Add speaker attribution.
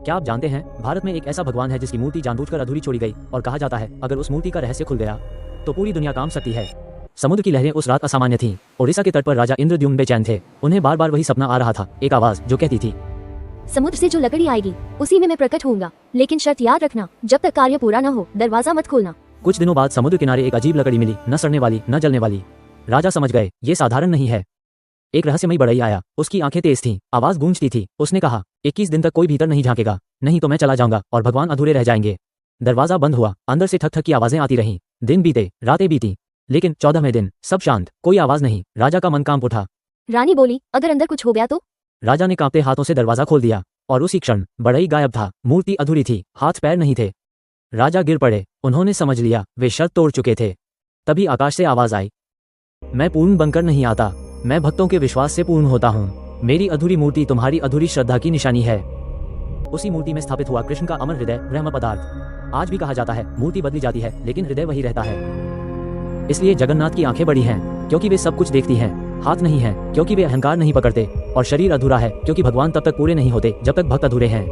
Speaker 1: क्या आप जानते हैं, भारत में एक ऐसा भगवान है जिसकी मूर्ति जानबूझकर अधूरी छोड़ी गई और कहा जाता है अगर उस मूर्ति का रहस्य खुल गया तो पूरी दुनिया काम सकती है। समुद्र की लहरें उस रात असामान्य थीं। ओडिशा के तट पर राजा इंद्रद्युम्न बेचैन थे। उन्हें बार बार वही सपना आ रहा था, एक आवाज जो कहती थी,
Speaker 2: समुद्र से जो लकड़ी आएगी उसी में मैं प्रकट होऊंगा, लेकिन शर्त याद रखना, जब तक कार्य पूरा न हो दरवाजा मत खोलना।
Speaker 1: कुछ दिनों बाद समुद्र किनारे एक अजीब लकड़ी मिली, न सड़ने वाली न जलने वाली। राजा समझ गए ये साधारण नहीं है। एक रहस्यमयी बढ़ई आया, उसकी आंखें तेज थीं, आवाज गूंजती थी। उसने कहा, 21 दिन तक कोई भीतर नहीं झांकेगा, नहीं तो मैं चला जाऊंगा और भगवान अधूरे रह जाएंगे। दरवाजा बंद हुआ, अंदर से ठक ठक की आवाजें आती रहीं। दिन बीते, रातें बीती, लेकिन 14वें दिन सब शांत, कोई आवाज नहीं। राजा का मन कांप उठा।
Speaker 2: रानी बोली, अगर अंदर कुछ हो गया तो?
Speaker 1: राजा ने कांपते हाथों से दरवाजा खोल दिया और उसी क्षण बढ़ई गायब था। मूर्ति अधूरी थी, हाथ पैर नहीं थे। राजा गिर पड़े। उन्होंने समझ लिया वे शर्त तोड़ चुके थे। तभी आकाश से आवाज आई, मैं पूर्ण बनकर नहीं आता, मैं भक्तों के विश्वास से पूर्ण होता हूँ। मेरी अधूरी मूर्ति तुम्हारी अधूरी श्रद्धा की निशानी है। उसी मूर्ति में स्थापित हुआ कृष्ण का अमर हृदय, ब्रह्म पदार्थ। आज भी कहा जाता है मूर्ति बदली जाती है लेकिन हृदय वही रहता है। इसलिए जगन्नाथ की आंखें बड़ी हैं क्योंकि वे सब कुछ देखती हैं, हाथ नहीं हैं क्योंकि वे अहंकार नहीं पकड़ते, और शरीर अधूरा है क्योंकि भगवान तब तक पूरे नहीं होते जब तक भक्त अधूरे हैं।